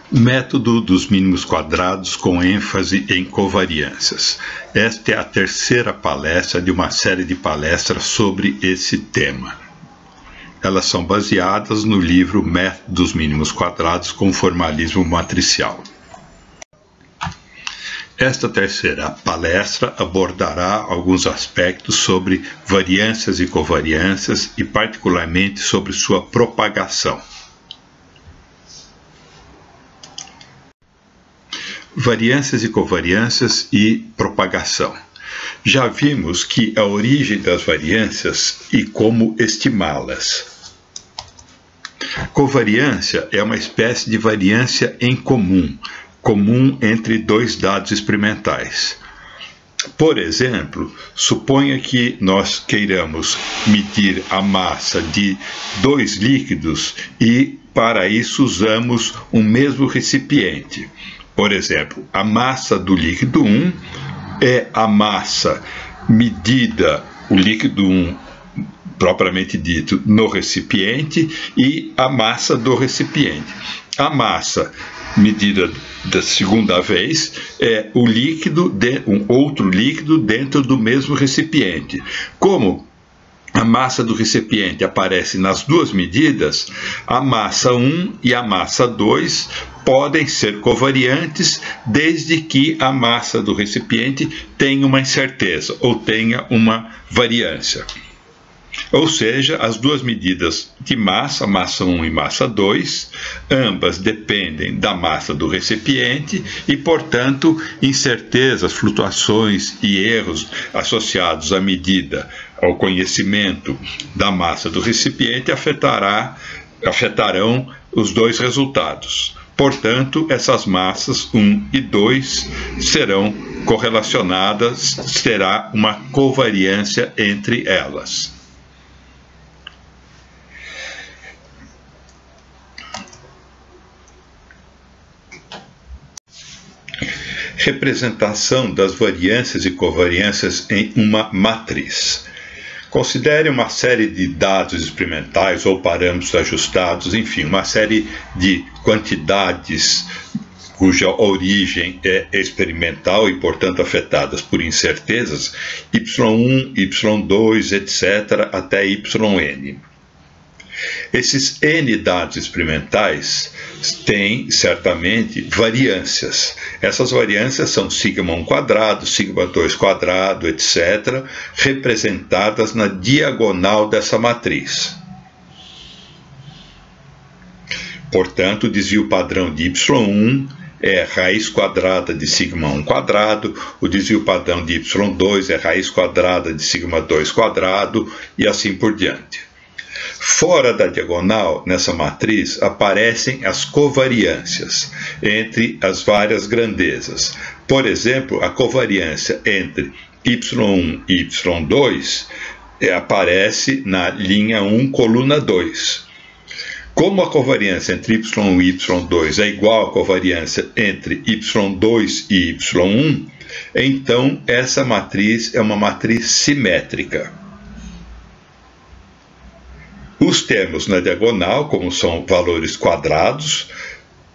Método dos mínimos quadrados com ênfase em covariâncias. Esta é a terceira palestra de uma série de palestras sobre esse tema. Elas são baseadas no livro Método dos mínimos quadrados com formalismo matricial. Esta terceira palestra abordará alguns aspectos sobre variâncias e covariâncias e particularmente sobre sua propagação. Variâncias e covariâncias e propagação. Já vimos que a origem das variâncias e como estimá-las. Covariância é uma espécie de variância em comum entre dois dados experimentais. Por exemplo, suponha que nós queiramos medir a massa de dois líquidos e, para isso, usamos o mesmo recipiente. Por exemplo, a massa do líquido 1 é a massa medida, o líquido 1 propriamente dito, no recipiente e a massa do recipiente. A massa medida da segunda vez é o líquido um outro líquido dentro do mesmo recipiente. Como a massa do recipiente aparece nas duas medidas, a massa 1 e a massa 2 podem ser covariantes desde que a massa do recipiente tenha uma incerteza ou tenha uma variância. Ou seja, as duas medidas de massa 1 e massa 2, ambas dependem da massa do recipiente e, portanto, incertezas, flutuações e erros associados à medida, ao conhecimento da massa do recipiente afetarão os dois resultados. Portanto, essas massas 1 e 2 serão correlacionadas, terá uma covariância entre elas. Representação das variâncias e covariâncias em uma matriz. Considere uma série de dados experimentais ou parâmetros ajustados, enfim, uma série de quantidades cuja origem é experimental e, portanto, afetadas por incertezas, y1, y2, etc., até yn. Esses N dados experimentais têm, certamente, variâncias. Essas variâncias são σ1 quadrado, σ2 quadrado, etc., representadas na diagonal dessa matriz. Portanto, o desvio padrão de y1 é raiz quadrada de σ1 quadrado, o desvio padrão de y2 é raiz quadrada de σ2 quadrado, e assim por diante. Fora da diagonal, nessa matriz, aparecem as covariâncias entre as várias grandezas. Por exemplo, a covariância entre y1 e y2 aparece na linha 1, coluna 2. Como a covariância entre y1 e y2 é igual à covariância entre y2 e y1, então essa matriz é uma matriz simétrica. Os termos na diagonal, como são valores quadrados,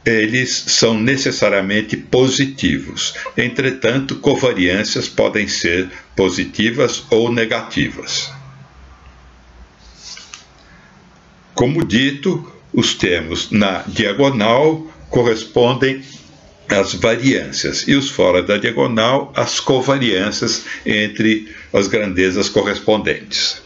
eles são necessariamente positivos. Entretanto, covariâncias podem ser positivas ou negativas. Como dito, os termos na diagonal correspondem às variâncias e os fora da diagonal às covariâncias entre as grandezas correspondentes.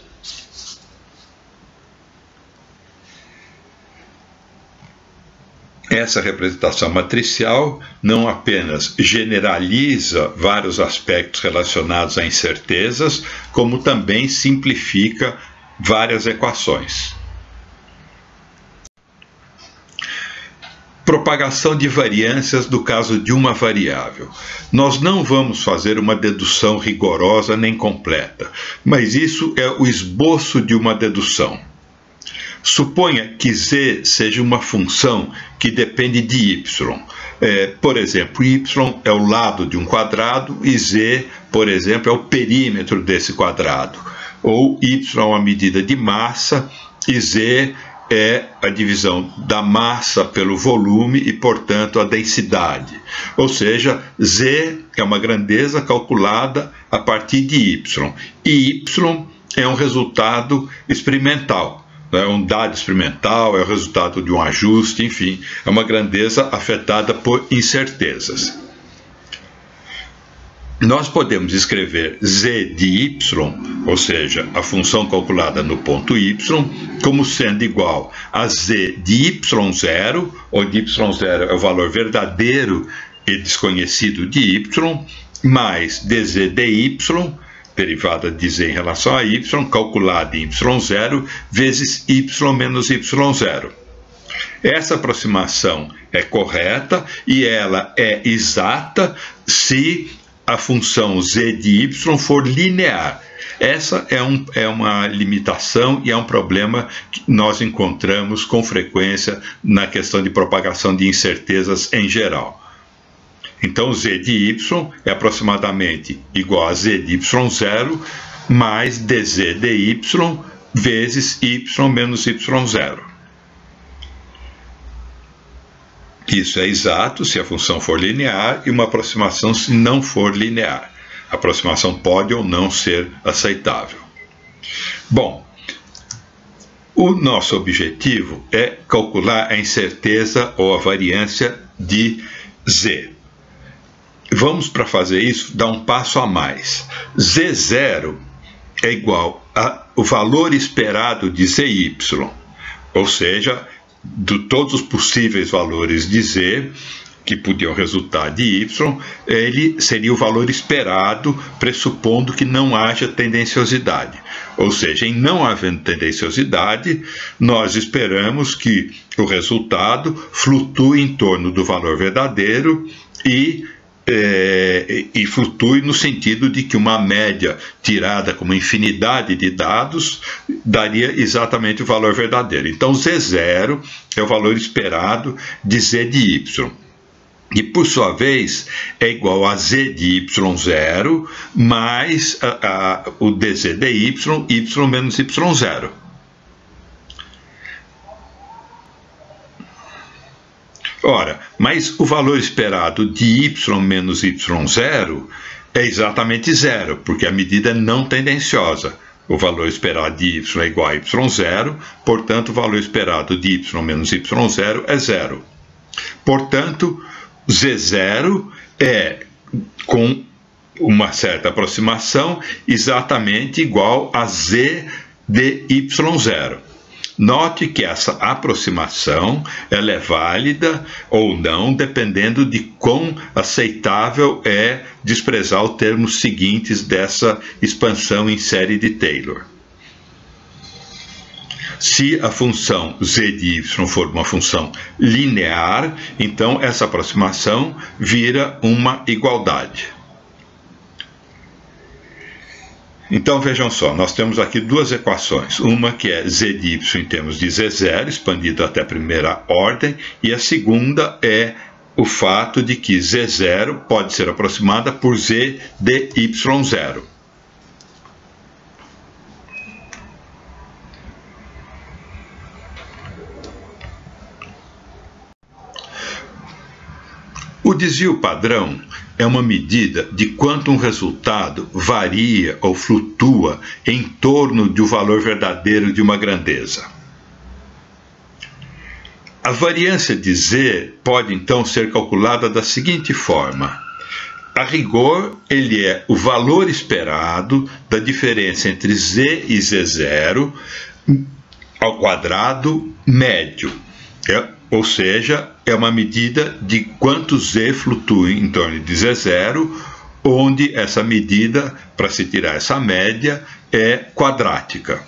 Essa representação matricial não apenas generaliza vários aspectos relacionados a incertezas, como também simplifica várias equações. Propagação de variâncias no caso de uma variável. Nós não vamos fazer uma dedução rigorosa nem completa, mas isso é o esboço de uma dedução. Suponha que z seja uma função que depende de y. Por exemplo, y é o lado de um quadrado e z, por exemplo, é o perímetro desse quadrado. Ou y é uma medida de massa e z é a divisão da massa pelo volume e, portanto, a densidade. Ou seja, Z é uma grandeza calculada a partir de Y. E Y é um resultado experimental. É um dado experimental, é o resultado de um ajuste, enfim, é uma grandeza afetada por incertezas. Nós podemos escrever z de y, ou seja, a função calculada no ponto y, como sendo igual a z de y0, onde y0 é o valor verdadeiro e desconhecido de y, mais dz de y, derivada de z em relação a y, calculada em y0, vezes y menos y0. Essa aproximação é correta e ela é exata se a função z de y for linear. Essa é uma limitação e é um problema que nós encontramos com frequência na questão de propagação de incertezas em geral. Então, z de y é aproximadamente igual a z de y0 mais dz de y vezes y menos y0. Isso é exato se a função for linear e uma aproximação se não for linear. A aproximação pode ou não ser aceitável. Bom, o nosso objetivo é calcular a incerteza ou a variância de Z. Vamos, para fazer isso, dar um passo a mais. Z0 é igual ao valor esperado de ZY, ou seja, de todos os possíveis valores de Z, que podiam resultar de Y, ele seria o valor esperado, pressupondo que não haja tendenciosidade. Ou seja, em não havendo tendenciosidade, nós esperamos que o resultado flutue em torno do valor verdadeiro e flutue no sentido de que uma média tirada com uma infinidade de dados daria exatamente o valor verdadeiro. Então, Z0 é o valor esperado de Z de Y. E, por sua vez, é igual a Z de Y0 mais o dZ de Y menos Y0. Ora, mas o valor esperado de y menos y0 é exatamente zero, porque a medida é não tendenciosa. O valor esperado de y é igual a y0, portanto, o valor esperado de y menos y0 é zero. Portanto, z0 é, com uma certa aproximação, exatamente igual a z de y0. Note que essa aproximação ela é válida ou não, dependendo de quão aceitável é desprezar os termos seguintes dessa expansão em série de Taylor. Se a função z de y for uma função linear, então essa aproximação vira uma igualdade. Então, vejam só, nós temos aqui duas equações. Uma que é z de y em termos de z0, expandido até a primeira ordem, e a segunda é o fato de que z0 pode ser aproximada por z de y0. O desvio padrão é uma medida de quanto um resultado varia ou flutua em torno do valor verdadeiro de uma grandeza. A variância de Z pode então ser calculada da seguinte forma. A rigor, ele é o valor esperado da diferença entre Z e Z0 ao quadrado médio. Ou seja, é uma medida de quanto Z flutua em torno de Z0, onde essa medida, para se tirar essa média, é quadrática.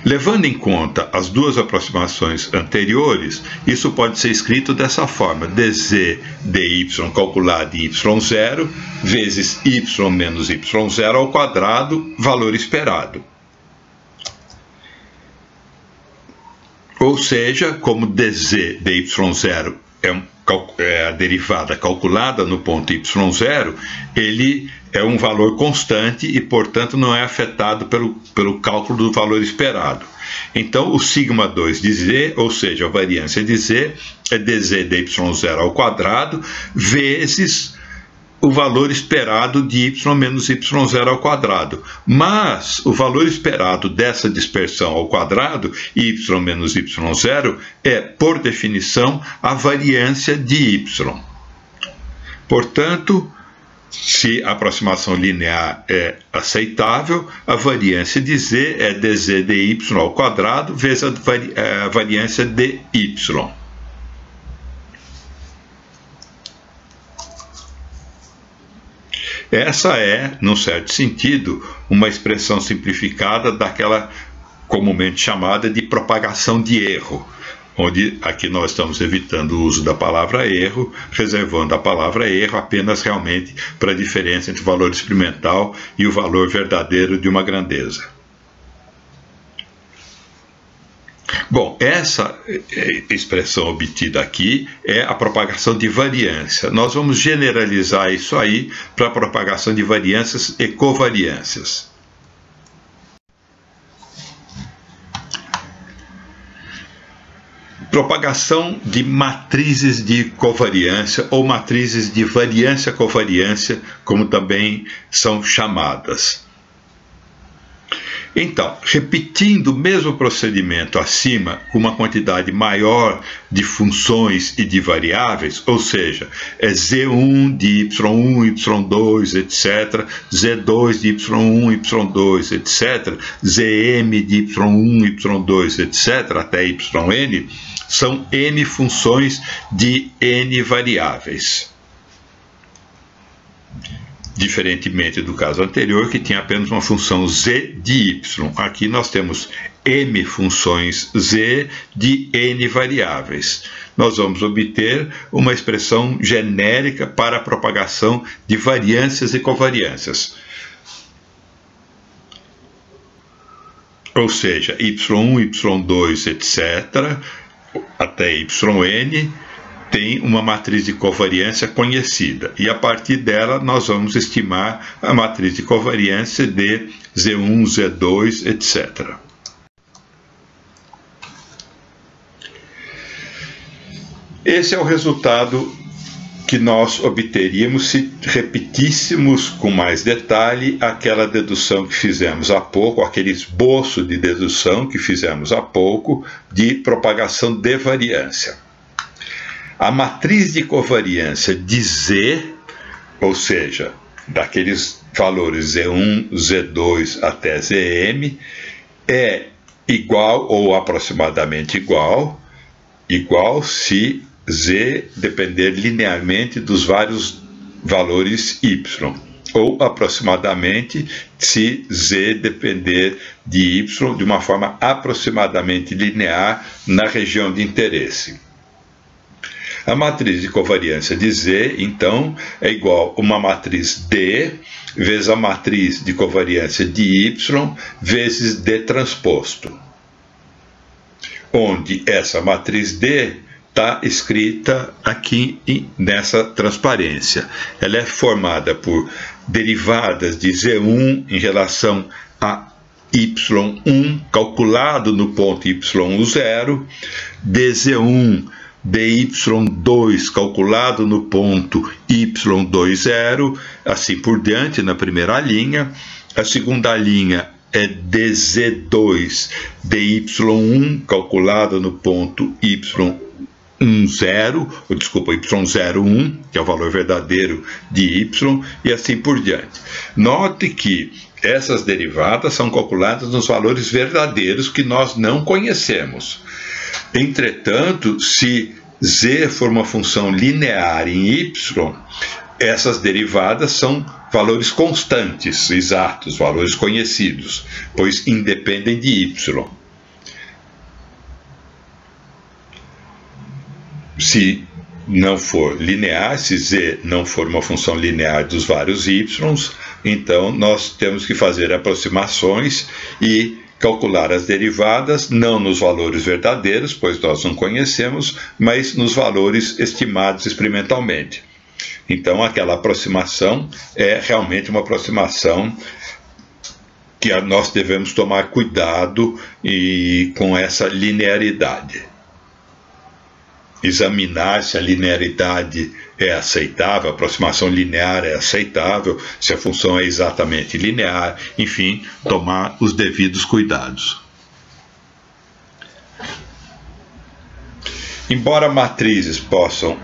Levando em conta as duas aproximações anteriores, isso pode ser escrito dessa forma: dz de y calculado em y0 vezes y menos y0 ao quadrado, valor esperado. Ou seja, como dz de y0 a derivada calculada no ponto y0, ele é um valor constante e, portanto, não é afetado pelo cálculo do valor esperado. Então, o σ2 de z, ou seja, a variância de z, é dz de y0 ao quadrado vezes o valor esperado de y menos y0 ao quadrado. Mas o valor esperado dessa dispersão ao quadrado, y menos y0, é, por definição, a variância de y. Portanto, se a aproximação linear é aceitável, a variância de z é dz de y ao quadrado vezes a variância de y. Essa é, num certo sentido, uma expressão simplificada daquela comumente chamada de propagação de erro, onde aqui nós estamos evitando o uso da palavra erro, reservando a palavra erro apenas realmente para a diferença entre o valor experimental e o valor verdadeiro de uma grandeza. Bom, essa expressão obtida aqui é a propagação de variância. Nós vamos generalizar isso aí para a propagação de variâncias e covariâncias. Propagação de matrizes de covariância ou matrizes de variância-covariância, como também são chamadas. Então, repetindo o mesmo procedimento acima, com uma quantidade maior de funções e de variáveis, ou seja, é z1 de y1, y2, etc., z2 de y1, y2, etc., zm de y1, y2, etc., até yn, são n funções de n variáveis. Diferentemente do caso anterior, que tinha apenas uma função z de y. Aqui nós temos m funções z de n variáveis. Nós vamos obter uma expressão genérica para a propagação de variâncias e covariâncias. Ou seja, y1, y2, etc., até yn, tem uma matriz de covariância conhecida, e a partir dela nós vamos estimar a matriz de covariância de Z1, Z2, etc. Esse é o resultado que nós obteríamos se repetíssemos com mais detalhe aquela dedução que fizemos há pouco, aquele esboço de dedução que fizemos há pouco de propagação de variância. A matriz de covariância de Z, ou seja, daqueles valores Z1, Z2 até Zm, é igual ou aproximadamente igual se Z depender linearmente dos vários valores y, ou aproximadamente se Z depender de y de uma forma aproximadamente linear na região de interesse. A matriz de covariância de Z, então, é igual a uma matriz D vezes a matriz de covariância de Y vezes D transposto, onde essa matriz D está escrita aqui nessa transparência. Ela é formada por derivadas de Z1 em relação a Y1 calculado no ponto Y0, dZ1 dy2 calculado no ponto y20, assim por diante na primeira linha. A segunda linha é dz2 dy1 calculado no ponto y10, y01, que é o valor verdadeiro de y, e assim por diante. Note que essas derivadas são calculadas nos valores verdadeiros que nós não conhecemos. Entretanto, se z for uma função linear em y, essas derivadas são valores constantes, exatos, valores conhecidos, pois independem de y. Se não for linear, se z não for uma função linear dos vários y, então nós temos que fazer aproximações e calcular as derivadas não nos valores verdadeiros, pois nós não conhecemos, mas nos valores estimados experimentalmente. Então, aquela aproximação é realmente uma aproximação que nós devemos tomar cuidado com essa linearidade. Examinar se a linearidade é aceitável, a aproximação linear é aceitável, se a função é exatamente linear, enfim, tomar os devidos cuidados. Embora matrizes possam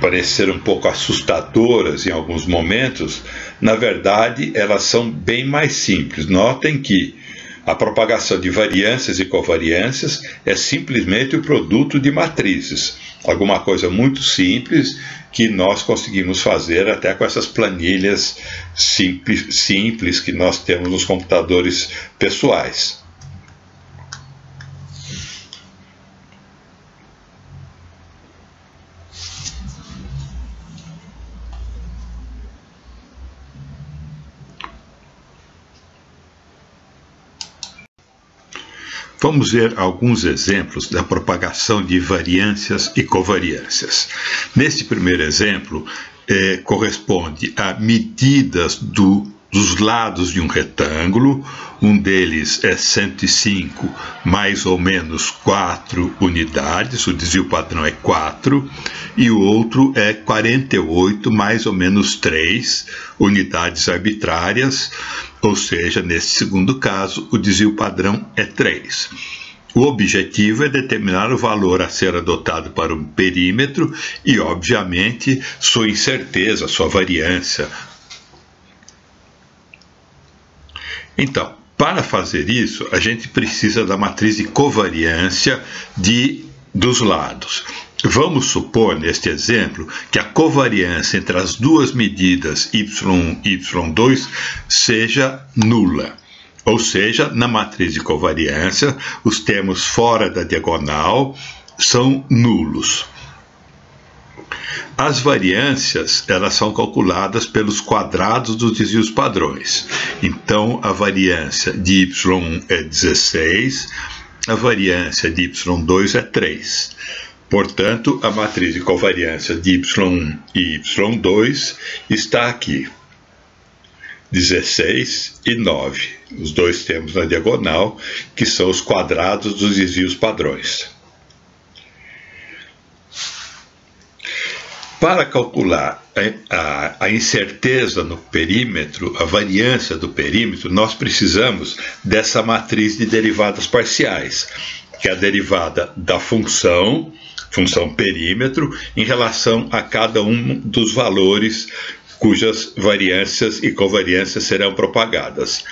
parecer um pouco assustadoras em alguns momentos, na verdade elas são bem mais simples. Notem que a propagação de variâncias e covariâncias é simplesmente o produto de matrizes. Alguma coisa muito simples que nós conseguimos fazer até com essas planilhas simples que nós temos nos computadores pessoais. Vamos ver alguns exemplos da propagação de variâncias e covariâncias. Neste primeiro exemplo, corresponde a medidas dos lados de um retângulo. Um deles é 105 mais ou menos 4 unidades, o desvio padrão é 4, e o outro é 48 mais ou menos 3 unidades arbitrárias, ou seja, nesse segundo caso, o desvio padrão é 3. O objetivo é determinar o valor a ser adotado para um perímetro e, obviamente, sua incerteza, sua variância. Então, para fazer isso, a gente precisa da matriz de covariância dos lados. Vamos supor, neste exemplo, que a covariância entre as duas medidas y1 e y2 seja nula. Ou seja, na matriz de covariância, os termos fora da diagonal são nulos. As variâncias, elas são calculadas pelos quadrados dos desvios padrões. Então, a variância de y1 é 16, a variância de y2 é 3. Portanto, a matriz de covariância de y1 e y2 está aqui. 16 e 9, os dois termos na diagonal, que são os quadrados dos desvios padrões. Para calcular a incerteza no perímetro, a variância do perímetro, nós precisamos dessa matriz de derivadas parciais, que é a derivada da função perímetro, em relação a cada um dos valores cujas variâncias e covariâncias serão propagadas.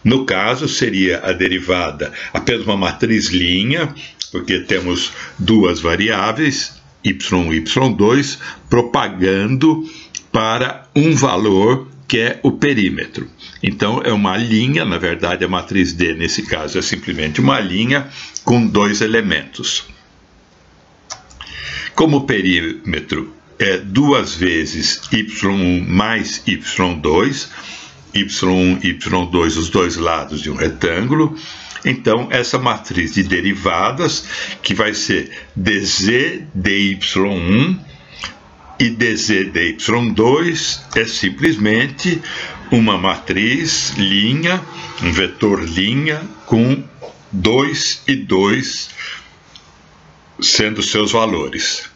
No caso, seria a derivada apenas uma matriz linha, porque temos duas variáveis, y1 e y2, propagando para um valor que é o perímetro. Então, é uma linha, na verdade, a matriz D, nesse caso, é simplesmente uma linha com dois elementos. Como o perímetro é duas vezes y1 mais y2, y1 e y2, os dois lados de um retângulo, então essa matriz de derivadas, que vai ser dz dy1 e dz dy2, é simplesmente uma matriz linha, um vetor linha, com 2 e 2 sendo seus valores.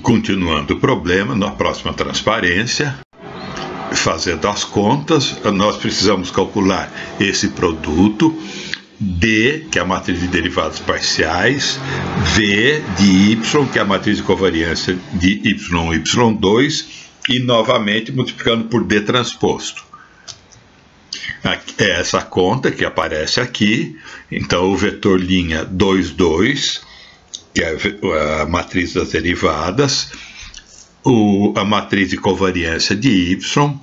Continuando o problema, na próxima transparência, fazendo as contas, nós precisamos calcular esse produto, D, que é a matriz de derivadas parciais, V de Y, que é a matriz de covariância de Y1 e Y2, e novamente multiplicando por D transposto. É essa conta que aparece aqui, então o vetor linha 2, 2, que é a matriz das derivadas, a matriz de covariância de Y,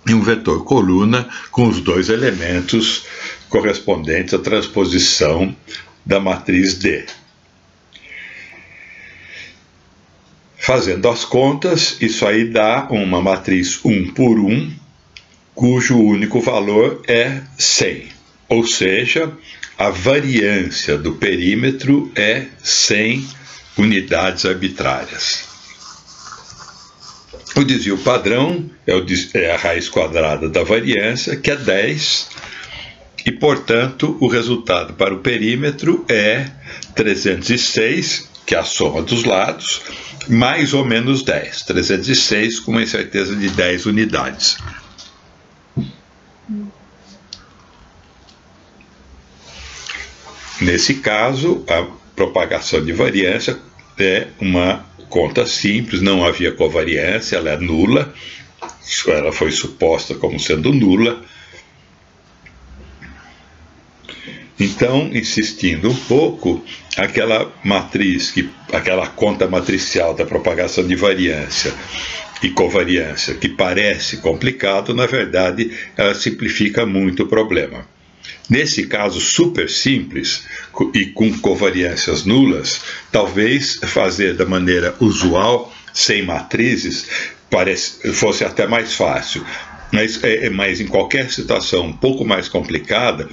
e um vetor coluna com os dois elementos correspondentes à transposição da matriz D. Fazendo as contas, isso aí dá uma matriz 1 por 1, cujo único valor é 100. Ou seja, a variância do perímetro é 100 unidades arbitrárias. O desvio padrão é a raiz quadrada da variância, que é 10, e, portanto, o resultado para o perímetro é 306, que é a soma dos lados, mais ou menos 10. 306 com uma incerteza de 10 unidades. Nesse caso, a propagação de variância é uma conta simples, não havia covariância, ela é nula, ela foi suposta como sendo nula. Então, insistindo um pouco, aquela matriz, aquela conta matricial da propagação de variância e covariância, que parece complicado, na verdade, ela simplifica muito o problema. Nesse caso super simples e com covariâncias nulas, talvez fazer da maneira usual, sem matrizes, fosse até mais fácil. Mas em qualquer situação um pouco mais complicada,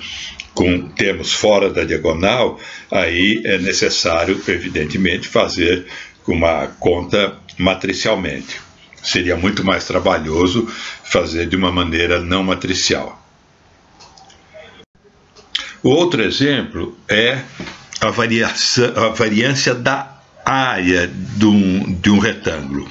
com termos fora da diagonal, aí é necessário, evidentemente, fazer uma conta matricialmente. Seria muito mais trabalhoso fazer de uma maneira não matricial. O outro exemplo é a variância da área de um retângulo,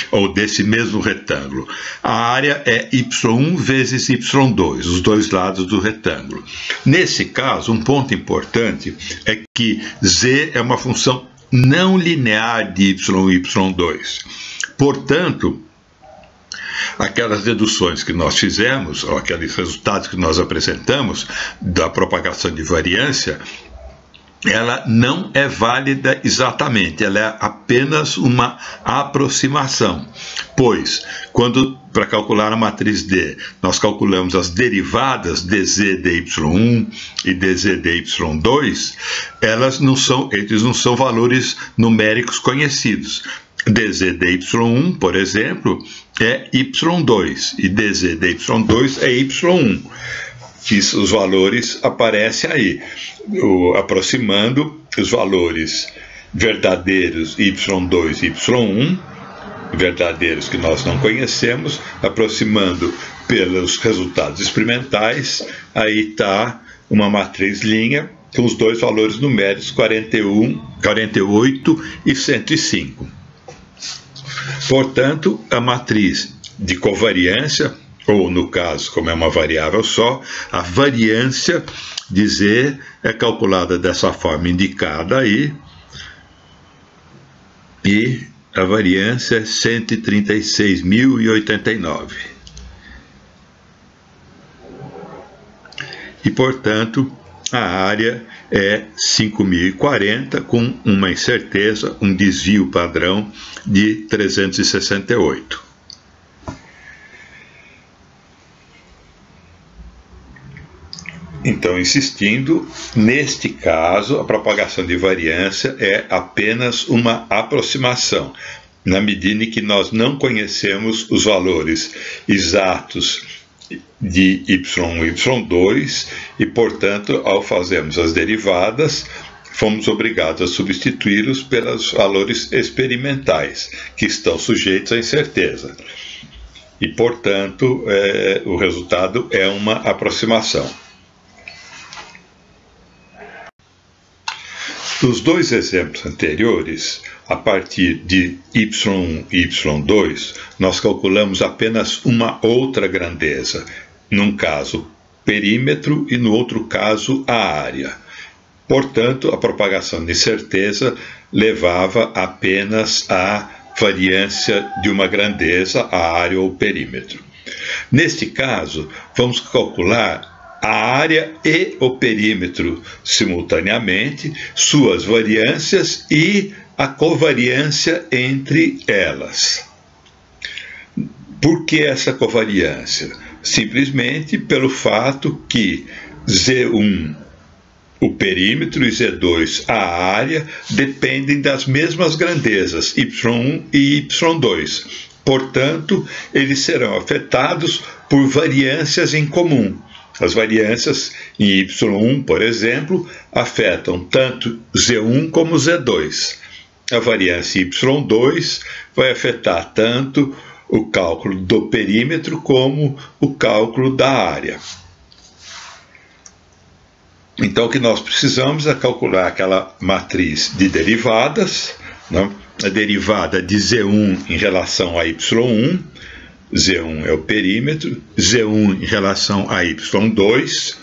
ou desse mesmo retângulo. A área é y1 vezes y2, os dois lados do retângulo. Nesse caso, um ponto importante é que z é uma função não linear de y e y2. Portanto, aquelas deduções que nós fizemos, ou aqueles resultados que nós apresentamos da propagação de variância, ela não é válida exatamente, ela é apenas uma aproximação, pois, para calcular a matriz D, nós calculamos as derivadas dz dy1 e dz dy2, eles não são valores numéricos conhecidos. dz dy1, por exemplo, é y2 e dz dy2 é y1. Os valores aparecem aí, aproximando os valores verdadeiros y2 e y1, verdadeiros que nós não conhecemos, aproximando pelos resultados experimentais, aí está uma matriz linha com os dois valores numéricos 48 e 105. Portanto, a matriz de covariância, ou no caso, como é uma variável só, a variância de Z é calculada dessa forma indicada aí, e a variância é 136.089. E, portanto, a área é 5.040, com uma incerteza, um desvio padrão de 368. Então, insistindo, neste caso, a propagação de variância é apenas uma aproximação, na medida em que nós não conhecemos os valores exatos de y1 e y2 e, portanto, ao fazermos as derivadas, fomos obrigados a substituí-los pelos valores experimentais, que estão sujeitos à incerteza. E, portanto, o resultado é uma aproximação. Nos dois exemplos anteriores, a partir de y1 e y2, nós calculamos apenas uma outra grandeza, num caso perímetro e no outro caso a área. Portanto, a propagação de incerteza levava apenas à variância de uma grandeza, a área ou perímetro. Neste caso, vamos calcular a área e o perímetro simultaneamente, suas variâncias e a covariância entre elas. Por que essa covariância? Simplesmente pelo fato que Z1, o perímetro e Z2, a área, dependem das mesmas grandezas, Y1 e Y2. Portanto, eles serão afetados por variâncias em comum. As variâncias em Y1, por exemplo, afetam tanto Z1 como Z2. A variância em Y2 vai afetar tanto o cálculo do perímetro como o cálculo da área. Então, o que nós precisamos é calcular aquela matriz de derivadas, né? A derivada de Z1 em relação a Y1, Z1 é o perímetro, Z1 em relação a Y2,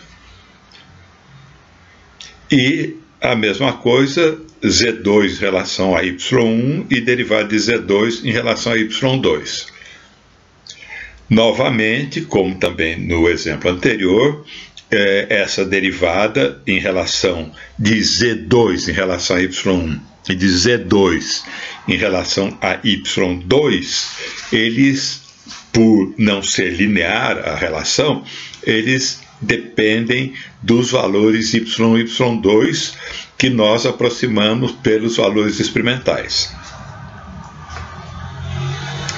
e a mesma coisa, Z2 em relação a Y1 e derivada de Z2 em relação a Y2. Novamente, como também no exemplo anterior, essa derivada em relação de Z2 em relação a Y1 e de Z2 em relação a Y2, eles, por não ser linear a relação, eles dependem dos valores Y e Y2 que nós aproximamos pelos valores experimentais.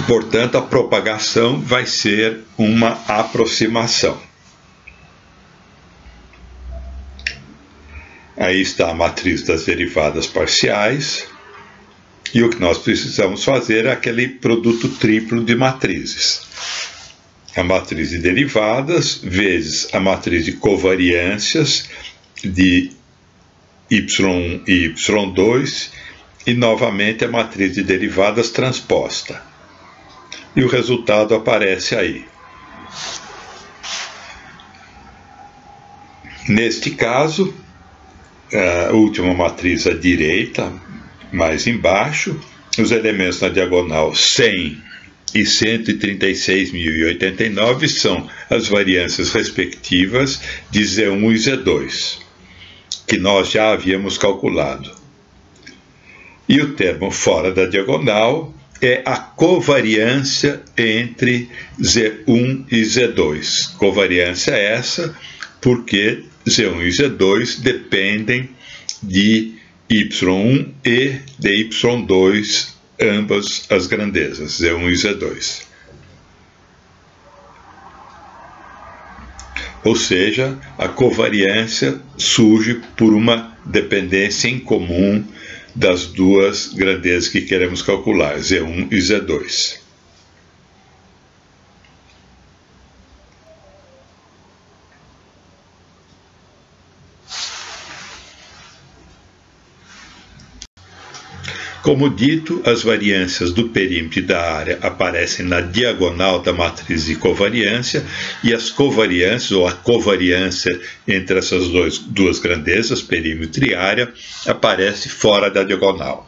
Portanto, a propagação vai ser uma aproximação. Aí está a matriz das derivadas parciais, e o que nós precisamos fazer é aquele produto triplo de matrizes. A matriz de derivadas vezes a matriz de covariâncias de Y1 e Y2, e novamente a matriz de derivadas transposta. E o resultado aparece aí. Neste caso, a última matriz à direita, mais embaixo, os elementos na diagonal 100 e 136.089 são as variâncias respectivas de Z1 e Z2, que nós já havíamos calculado. E o termo fora da diagonal é a covariância entre Z1 e Z2. Covariância essa porque Z1 e Z2 dependem de Y1 e de Y2, ambas as grandezas, Z1 e Z2. Ou seja, a covariância surge por uma dependência em comum das duas grandezas que queremos calcular, Z1 e Z2. Como dito, as variâncias do perímetro e da área aparecem na diagonal da matriz de covariância, e as covariâncias, ou a covariância entre essas duas grandezas, perímetro e área, aparece fora da diagonal.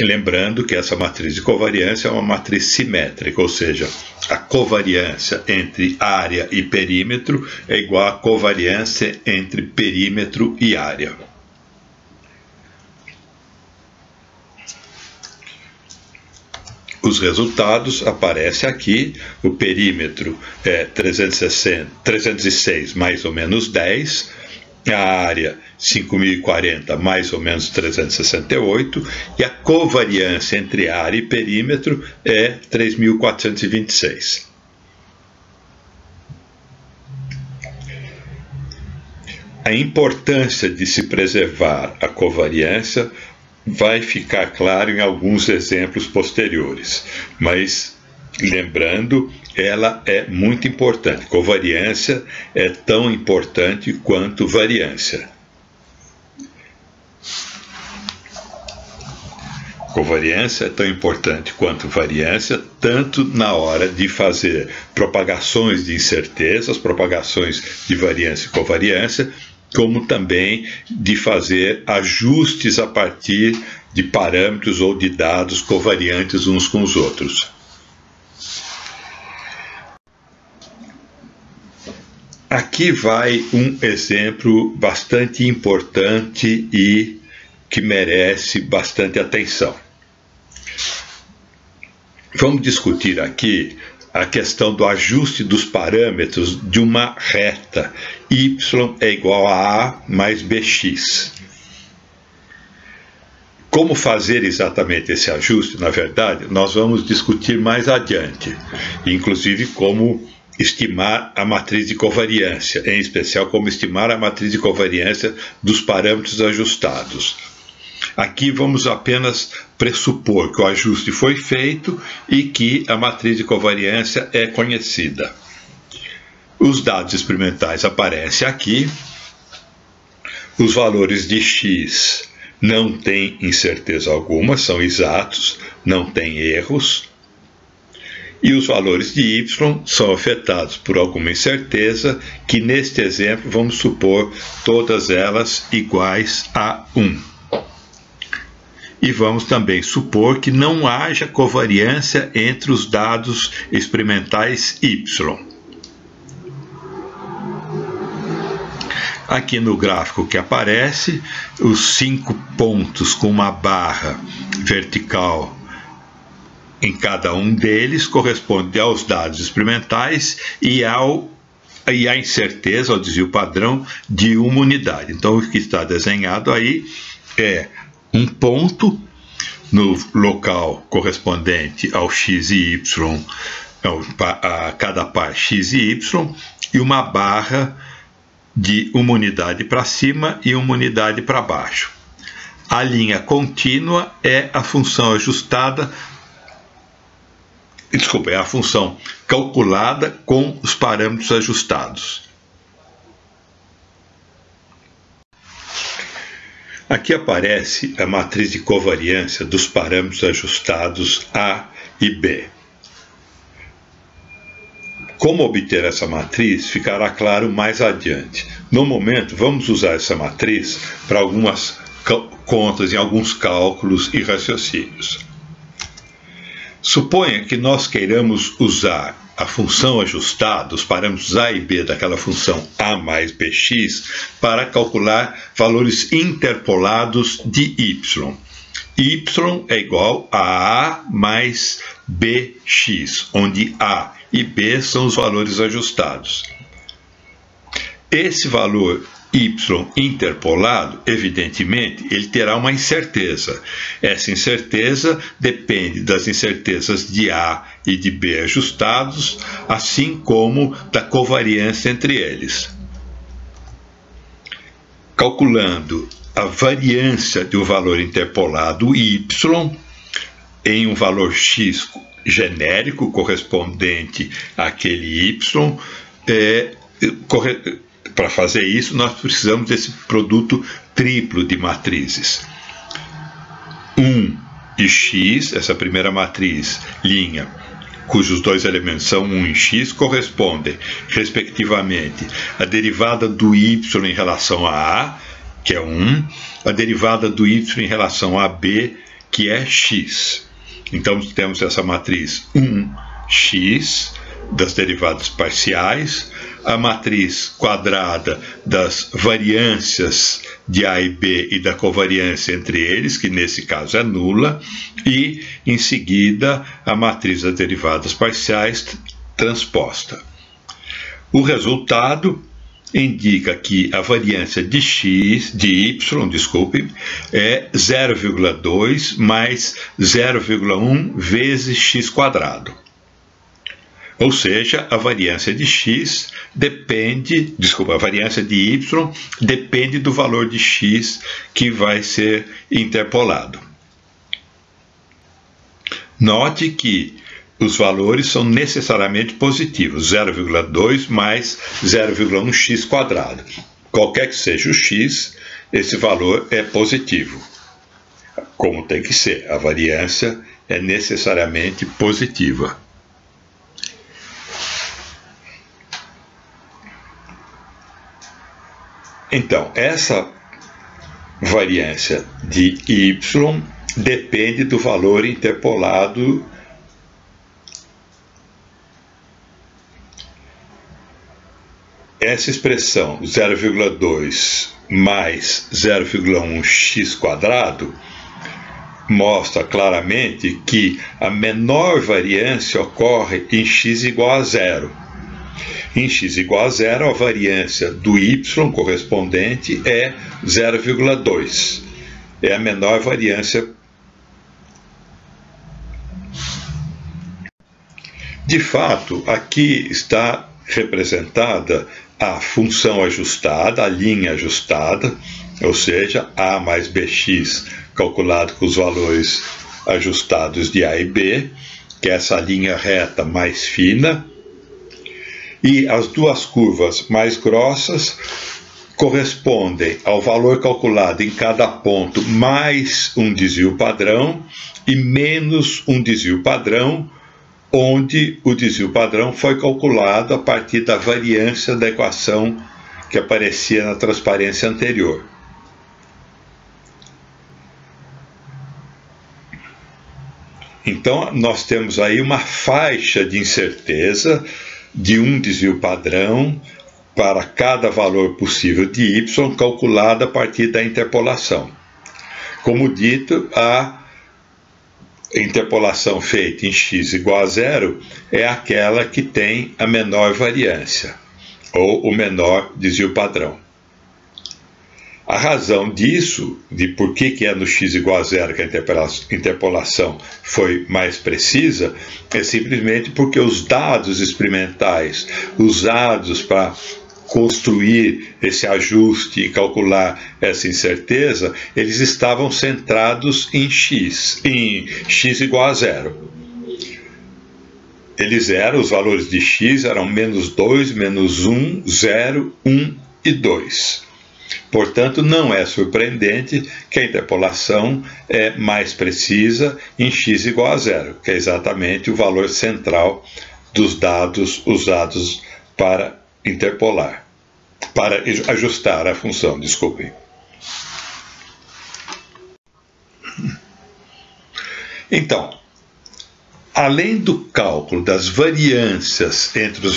Lembrando que essa matriz de covariância é uma matriz simétrica, ou seja, a covariância entre área e perímetro é igual à covariância entre perímetro e área. Os resultados aparecem aqui. O perímetro é 306 mais ou menos 10, a área 5.040 mais ou menos 368, e a covariância entre área e perímetro é 3.426. A importância de se preservar a covariância vai ficar claro em alguns exemplos posteriores, mas lembrando, ela é muito importante. Covariância é tão importante quanto variância. Covariância é tão importante quanto variância, tanto na hora de fazer propagações de incertezas, propagações de variância e covariância, como também de fazer ajustes a partir de parâmetros ou de dados covariantes uns com os outros. Aqui vai um exemplo bastante importante e que merece bastante atenção. Vamos discutir aqui a questão do ajuste dos parâmetros de uma reta. Y é igual a A mais BX. Como fazer exatamente esse ajuste, na verdade, nós vamos discutir mais adiante, inclusive como estimar a matriz de covariância, em especial como estimar a matriz de covariância dos parâmetros ajustados. Aqui vamos apenas pressupor que o ajuste foi feito e que a matriz de covariância é conhecida. Os dados experimentais aparecem aqui. Os valores de x não têm incerteza alguma, são exatos, não têm erros. E os valores de y são afetados por alguma incerteza, que neste exemplo vamos supor todas elas iguais a 1. E vamos também supor que não haja covariância entre os dados experimentais y. Aqui no gráfico que aparece, os 5 pontos com uma barra vertical em cada um deles corresponde aos dados experimentais e à incerteza, ao desvio padrão de uma unidade. Então, o que está desenhado aí é um ponto no local correspondente ao x e y, a cada par x e y, e uma barra de uma unidade para cima e uma unidade para baixo. A linha contínua é a função ajustada, é a função calculada com os parâmetros ajustados. Aqui aparece a matriz de covariância dos parâmetros ajustados A e B. Como obter essa matriz ficará claro mais adiante. No momento, vamos usar essa matriz para algumas contas em alguns cálculos e raciocínios. Suponha que nós queiramos usar a função ajustada, os parâmetros A e B daquela função A mais BX, para calcular valores interpolados de Y. Y é igual a A mais BX, onde A e B são os valores ajustados. Esse valor y interpolado, evidentemente, ele terá uma incerteza. Essa incerteza depende das incertezas de A e de B ajustados, assim como da covariância entre eles. Calculando a variância de um valor interpolado y em um valor x genérico correspondente àquele y, para fazer isso, nós precisamos desse produto triplo de matrizes. 1 e x, essa primeira matriz, linha, cujos dois elementos são 1 e x, correspondem, respectivamente, a derivada do y em relação a A, que é 1, a derivada do y em relação a B, que é x. Então, temos essa matriz 1x, das derivadas parciais, a matriz quadrada das variâncias de A e B e da covariância entre eles, que nesse caso é nula, e, em seguida, a matriz das derivadas parciais transposta. O resultado indica que a variância de y, é 0,2 mais 0,1 vezes x quadrado. Ou seja, a variância de x depende, a variância de y depende do valor de x que vai ser interpolado. Note que os valores são necessariamente positivos, 0,2 mais 0,1x quadrado. Qualquer que seja o x, esse valor é positivo. Como tem que ser, a variância é necessariamente positiva. Então, essa variância de y depende do valor interpolado essa expressão 0,2 mais 0,1x quadrado mostra claramente que a menor variância ocorre em x igual a zero. Em x igual a zero, a variância do y correspondente é 0,2. É a menor variância. De fato, aqui está representada a função ajustada, a linha ajustada, ou seja, a mais bx calculado com os valores ajustados de a e b, que é essa linha reta mais fina, e as duas curvas mais grossas correspondem ao valor calculado em cada ponto mais um desvio padrão e menos um desvio padrão, onde o desvio padrão foi calculado a partir da variância da equação que aparecia na transparência anterior. Então, nós temos aí uma faixa de incerteza de um desvio padrão para cada valor possível de y calculada a partir da interpolação. Como dito, a interpolação feita em x igual a zero é aquela que tem a menor variância, ou o menor desvio padrão. A razão disso, de por que é no x igual a zero que a interpolação foi mais precisa, é simplesmente porque os dados experimentais usados para construir esse ajuste e calcular essa incerteza, eles estavam centrados em x igual a zero. Os valores de x eram menos 2, menos 1, 0, 1 e 2. Portanto, não é surpreendente que a interpolação é mais precisa em x igual a zero, que é exatamente o valor central dos dados usados para interpolar, para ajustar a função, desculpem. Então, além do cálculo das variâncias entre os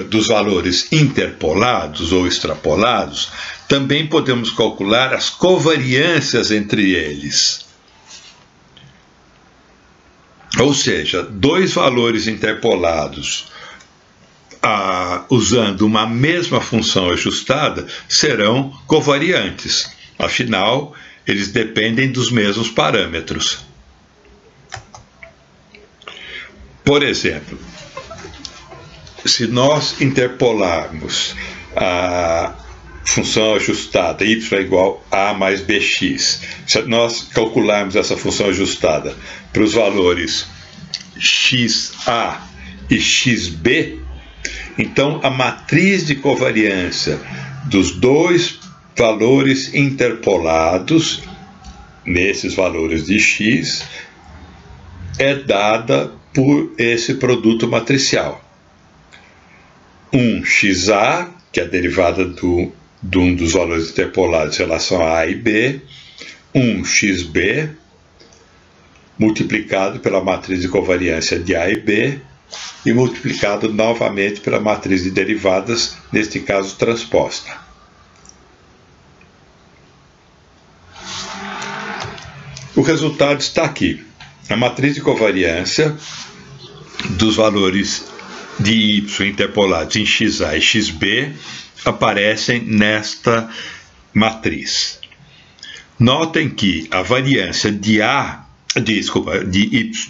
dos valores interpolados ou extrapolados, também podemos calcular as covariâncias entre eles. Ou seja, dois valores interpolados usando uma mesma função ajustada serão covariantes. Afinal, eles dependem dos mesmos parâmetros. Por exemplo, se nós interpolarmos a função ajustada y igual a mais bx, se nós calcularmos essa função ajustada para os valores xa e xb, então a matriz de covariância dos dois valores interpolados, nesses valores de x, é dada por esse produto matricial. Um xa, que é a derivada de um dos valores interpolados em relação a A e B, um xb, multiplicado pela matriz de covariância de A e B, e multiplicado novamente pela matriz de derivadas, neste caso transposta. O resultado está aqui. A matriz de covariância dos valores de y interpolados em xa e xb aparecem nesta matriz. Notem que a variância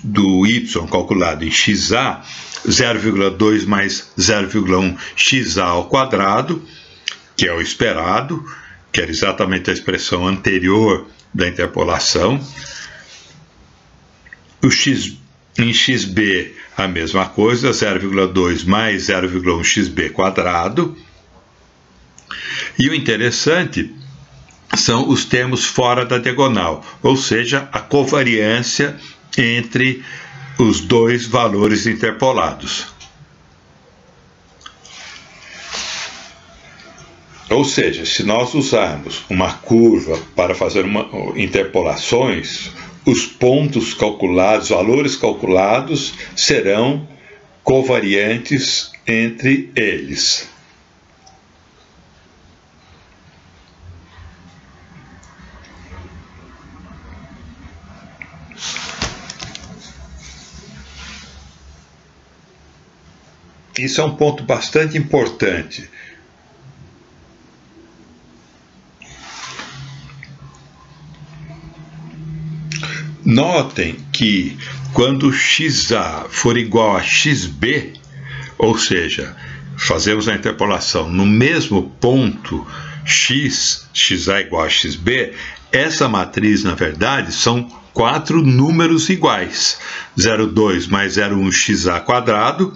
do y calculado em xa, 0,2 mais 0,1 xa ao quadrado, que é o esperado, que era exatamente a expressão anterior da interpolação. Em xb a mesma coisa, 0,2 mais 0,1 xb quadrado. E o interessante são os termos fora da diagonal, ou seja, a covariância entre os dois valores interpolados. Ou seja, se nós usarmos uma curva para fazer interpolações, os pontos calculados, valores calculados, serão covariantes entre eles. Isso é um ponto bastante importante. Notem que quando XA for igual a XB, ou seja, fazemos a interpolação no mesmo ponto XA igual a XB, essa matriz, na verdade, são 4 números iguais. 0,2 mais 0,1 XA quadrado,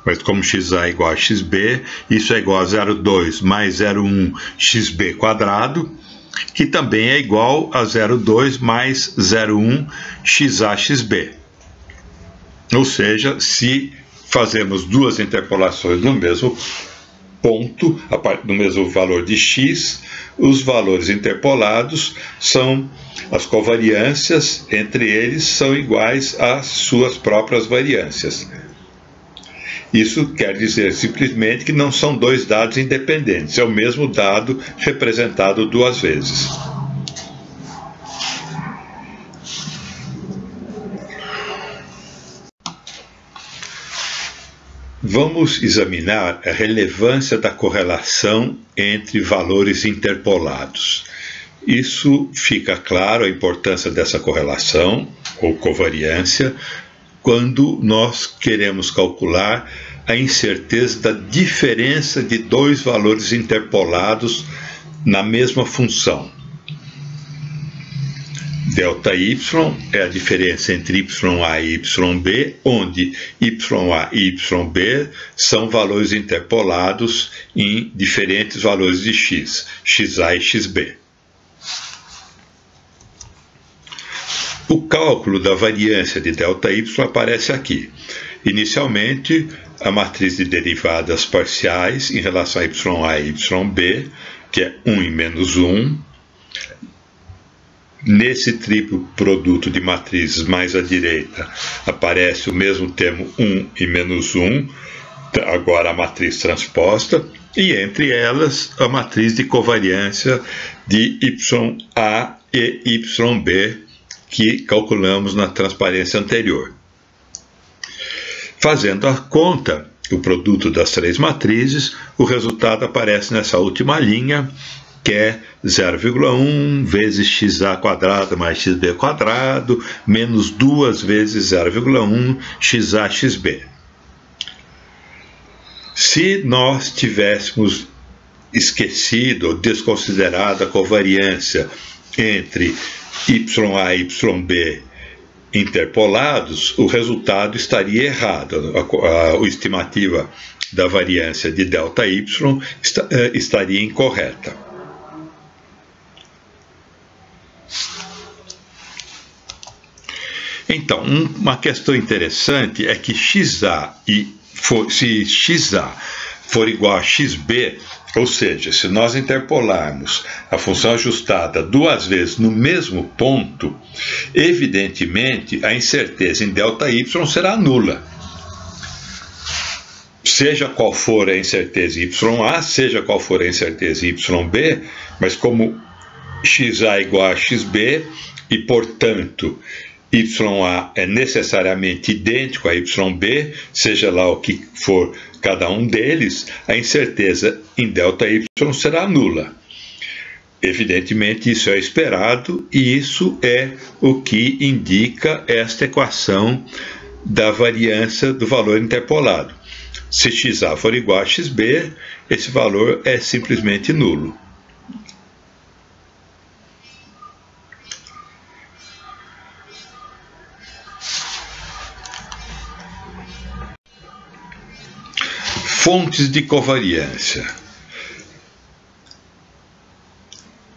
mas como XA é igual a XB, isso é igual a 0,2 mais 0,1 XB quadrado, que também é igual a 0,2 mais 0,1 XA/XB. Ou seja, se fazemos duas interpolações no mesmo ponto, no mesmo valor de x, os valores interpolados são as covariâncias, entre eles são iguais às suas próprias variâncias. Isso quer dizer simplesmente que não são dois dados independentes, é o mesmo dado representado duas vezes. Vamos examinar a relevância da correlação entre valores interpolados. Isso fica claro, a importância dessa correlação, ou covariância, quando nós queremos calcular a incerteza da diferença de dois valores interpolados na mesma função. Δy é a diferença entre YA e YB, onde YA e YB são valores interpolados em diferentes valores de x, XA e XB. O cálculo da variância de Δy aparece aqui. Inicialmente, a matriz de derivadas parciais em relação a YA e YB, que é 1 e menos 1. Nesse triplo produto de matrizes mais à direita, aparece o mesmo termo 1 e menos 1, agora a matriz transposta, e entre elas a matriz de covariância de YA e YB, que calculamos na transparência anterior. Fazendo a conta, o produto das três matrizes, o resultado aparece nessa última linha, que é 0,1 vezes XA quadrado mais XB quadrado, menos 2 vezes 0,1 XA/XB. Se nós tivéssemos esquecido ou desconsiderado a covariância entre YA e YB interpolados, o resultado estaria errado. A estimativa da variância de Δy estaria incorreta. Então, uma questão interessante é que se XA for igual a XB, ou seja, se nós interpolarmos a função ajustada duas vezes no mesmo ponto, evidentemente a incerteza em Δy será nula. Seja qual for a incerteza em YA, seja qual for a incerteza em YB, mas como XA é igual a XB e, portanto, YA é necessariamente idêntico a YB, seja lá o que for cada um deles, a incerteza em Δy será nula. Evidentemente, isso é esperado e isso é o que indica esta equação da variância do valor interpolado. Se XA for igual a XB, esse valor é simplesmente nulo. Fontes de covariância.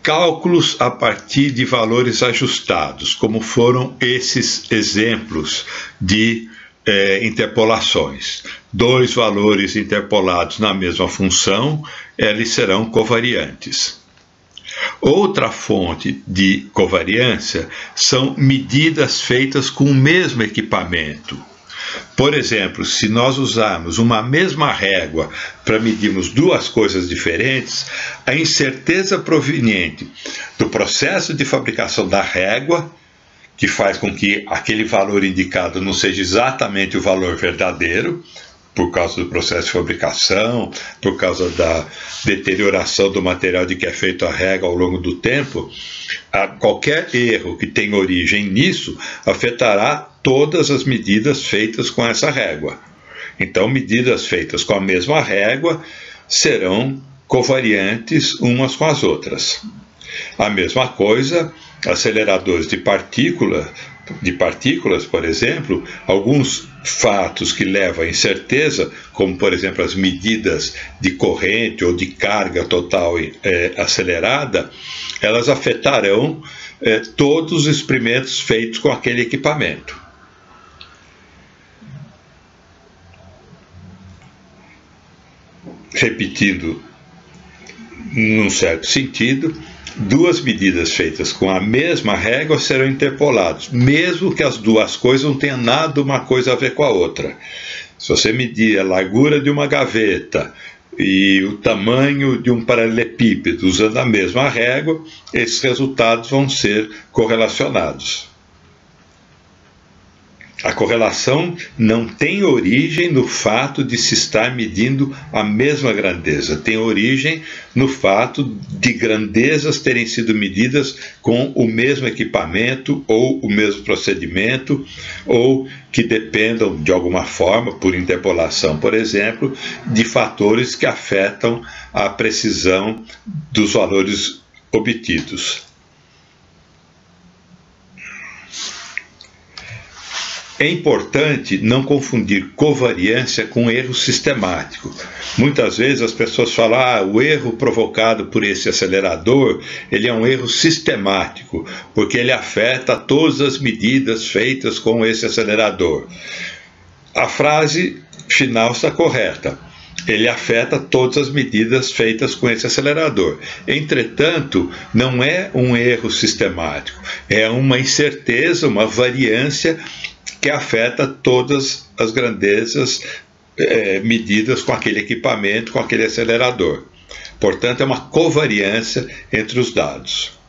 Cálculos a partir de valores ajustados, como foram esses exemplos de interpolações. Dois valores interpolados na mesma função, eles serão covariantes. Outra fonte de covariância são medidas feitas com o mesmo equipamento. Por exemplo, se nós usarmos uma mesma régua para medirmos duas coisas diferentes, a incerteza proveniente do processo de fabricação da régua, que faz com que aquele valor indicado não seja exatamente o valor verdadeiro, por causa do processo de fabricação, por causa da deterioração do material de que é feito a régua ao longo do tempo, qualquer erro que tenha origem nisso afetará todas as medidas feitas com essa régua. Então, medidas feitas com a mesma régua serão covariantes umas com as outras. A mesma coisa, aceleradores de partículas, por exemplo, alguns fatos que levam à incerteza, como por exemplo as medidas de corrente ou de carga total acelerada, elas afetarão todos os experimentos feitos com aquele equipamento. Repetindo, num certo sentido, duas medidas feitas com a mesma régua serão interpoladas, mesmo que as duas coisas não tenham nada uma coisa a ver com a outra. Se você medir a largura de uma gaveta e o tamanho de um paralelepípedo usando a mesma régua, esses resultados vão ser correlacionados. A correlação não tem origem no fato de se estar medindo a mesma grandeza, tem origem no fato de grandezas terem sido medidas com o mesmo equipamento ou o mesmo procedimento, ou que dependam de alguma forma, por interpolação, por exemplo, de fatores que afetam a precisão dos valores obtidos. É importante não confundir covariância com erro sistemático. Muitas vezes as pessoas falam, o erro provocado por esse acelerador, ele é um erro sistemático, porque ele afeta todas as medidas feitas com esse acelerador. A frase final está correta. Ele afeta todas as medidas feitas com esse acelerador. Entretanto, não é um erro sistemático, é uma incerteza, uma variância que afeta todas as grandezas medidas com aquele equipamento, com aquele acelerador. Portanto, é uma covariância entre os dados.